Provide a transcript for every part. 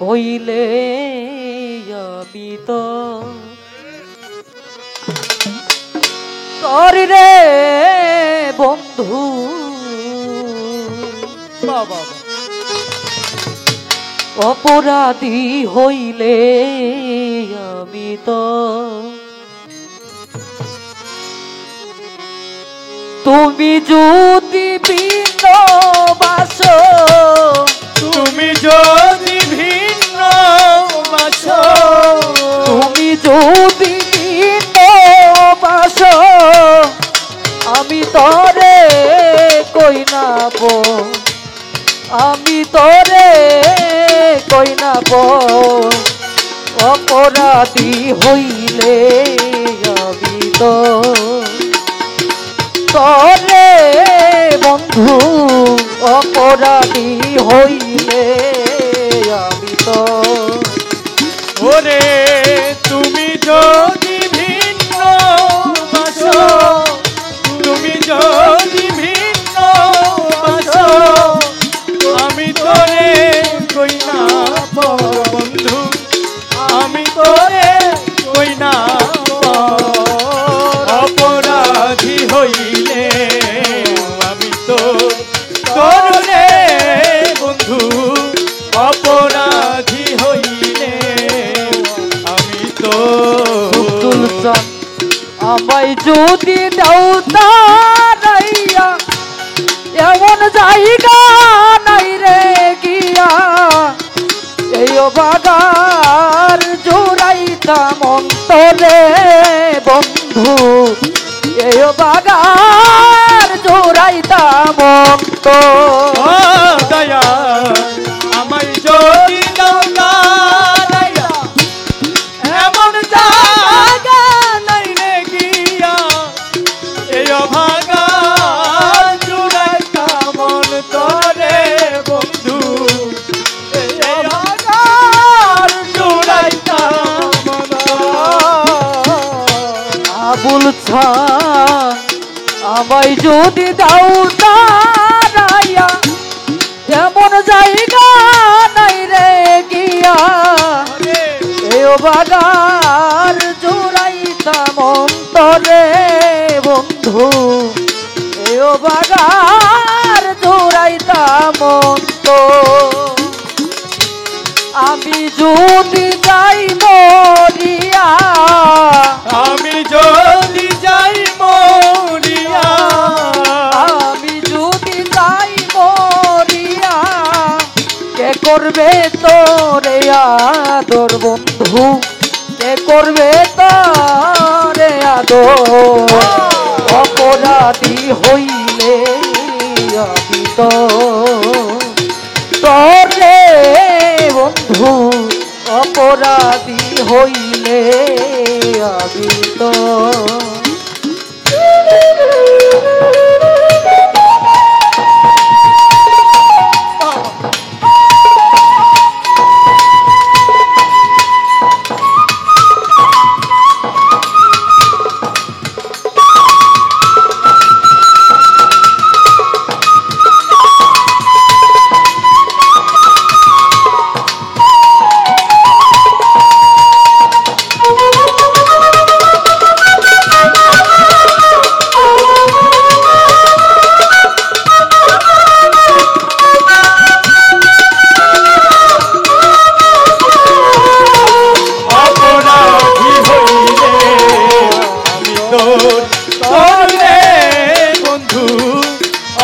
হইলে আমি তো তোর রে বন্ধু বাবা অপরাধী হইলে আমি তো তুমি যদি ভিন্ন বাসো তুমি যদি ভিন্ন বাসো তুমি যদি ভিন্ন বাসো আমি তরে কই না বো আমি তরে কই না বো অপরাধী হইলে আমি তো তরে বন্ধু অপরাধী হইলে আমি তো ওরে তুমি যদি ভিন্ন বাসো তুমি যদি ভিন্ন বাসো আমি তোরে কই না বন্ধু আমি তোরে কই না অপরাধী হইলে আমি তো তোরে বন্ধু অপরাধী হইলে আমি তো আব্দুল চান আমায় যদি দাও তারাইয়া এমন জায়গা নাই রে গিয়া এই বাগার জোড়াইতাম অন্তরে বন্ধু এই বাগার জোড়াইতাম অন্তর দয়া আমায় যদি দাও দয়া এমন জায়গা নাই রে গিয়া এই অভাগা জুড়াইতা মন তোরে বন্ধু এই অভাগা জুড়াইতা মন আবুল খান আমায় যদি দাও তারাইয়া এমন জায়গা নাই রে গিয়া এও বাগার জোড়াইতাম অন্তরে বন্ধু এও বাগার জোড়াইতাম অন্তর আমি যদি যাই মরিয়া আমি যদি যাই মরিয়া আমি যদি যাই মরিয়া কে করবে তোরে আদর বন্ধু কে করবে তোরে আদর অপরাধী হইলে আমি তো তোরে বন্ধু অপরাধী হইলে আমি তো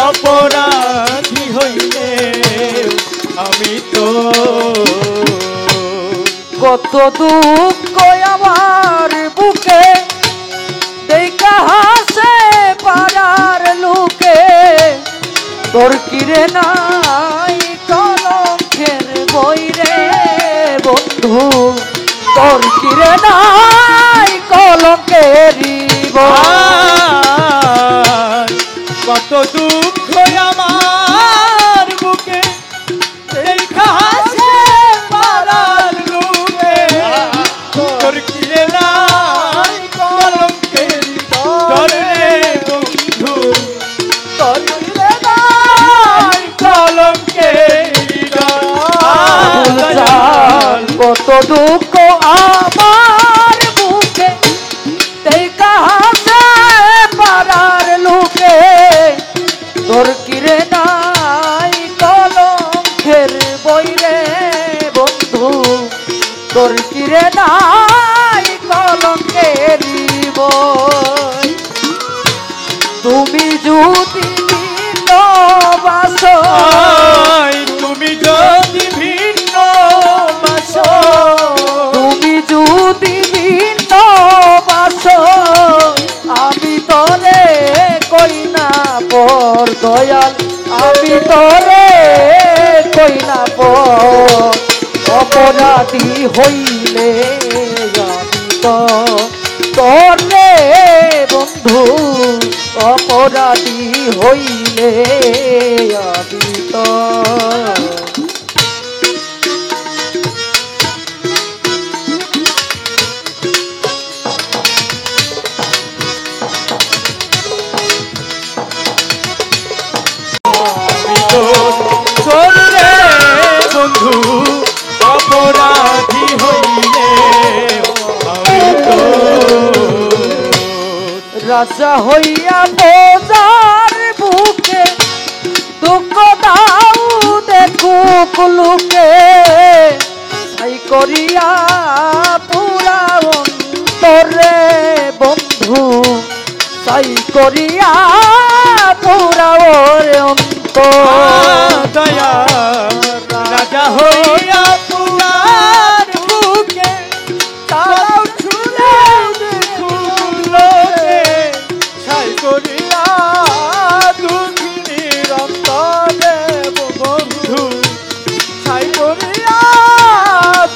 অপরাধী হইলে আমি তো কত দুঃখ আমার বুকে দেখা হাসে পাড়ার লোকে তোর কিরে নাই কলঙ্কের বই রে বন্ধু তোর কিরে নাই কলঙ্কের বই কত দুঃখ আমার বুকে দেখা হাসে পাড়ার লোকে তোর কিরে নাই কলঙ্কের তোরে বন্ধু তোর কিরে নাই কলঙ্কের দুঃখ আমার বুকে দেখা হাসে পাড়ার লোকে তোর কিরে নাই কলঙ্কের বইরে বন্ধু তোর কিরে নাই কলঙ্কের বই তুমি যদি বাসো তুমি যদি ভিন্ন বাসো তুমি যদি ভিন্ন বাসো আমি তোরে কই না পর দয়াল আমি তোরে কই না পর অপরাধী হইলে আমি তো তোরে বন্ধু অপরাধী হইলে আমি তো চললে বন্ধু অপরাধী হইলে আমি তো রাজা হইয়া বোজার বুকে দুঃখ দাও দেখো কুলুকে ছাই করিয়া পুরা অন্তরে বন্ধু ছাই করিয়া পুরা ওরে অন্তর দয়া রাজা হইয়া পুরার বুকে তারাও ছুলে দেখুলোকে ছাই করিয়া দুঃখিনীর অন্তরে বন্ধু ছাই করিয়া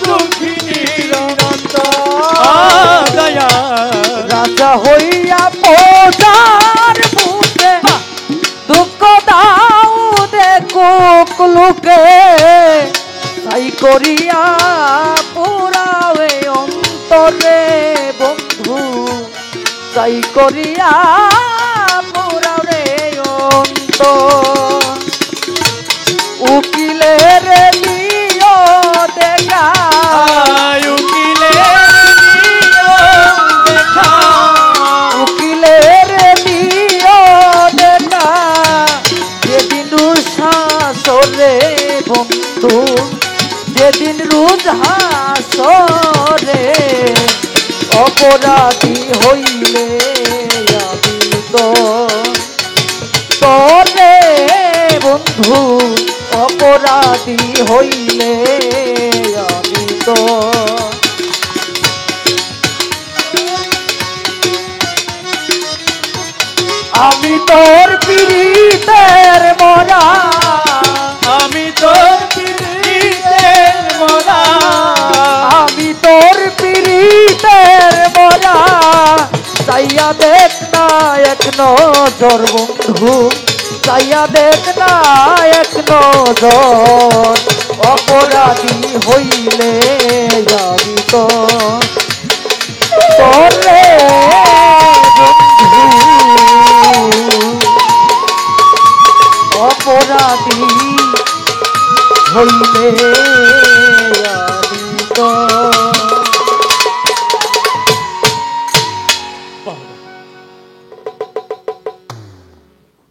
দুঃখিনীর অন্তর দয়া রাজা হইয়া পোজার বুকে দুঃখ দাও দেখো কুলুকে তাই করিয়া পুরাবে অন্তরে বন্ধু তাই করিয়া পুরাবে অন্তর উকিলের নিয় দেখা উকিলের নিয় দেখা যেদিন হাসরে বন্ধু যেদিন রোজ হাসরে অপরাধী হইলে আমি তো তোরে বন্ধু অপরাধী হইলে আমি তো আমি তোর পীড়িতের মরা আমি তোর পীড়িতের মরা আমি তোর পীড়িতের মরা চাইয়া দেখ না এক নজর বন্ধু চাইয়া দেখ না এক নজর অপরাধী হইলে আমি তো তোরে বন্ধু অপরাধী হইলে আমি তো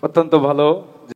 অত্যন্ত ভালো।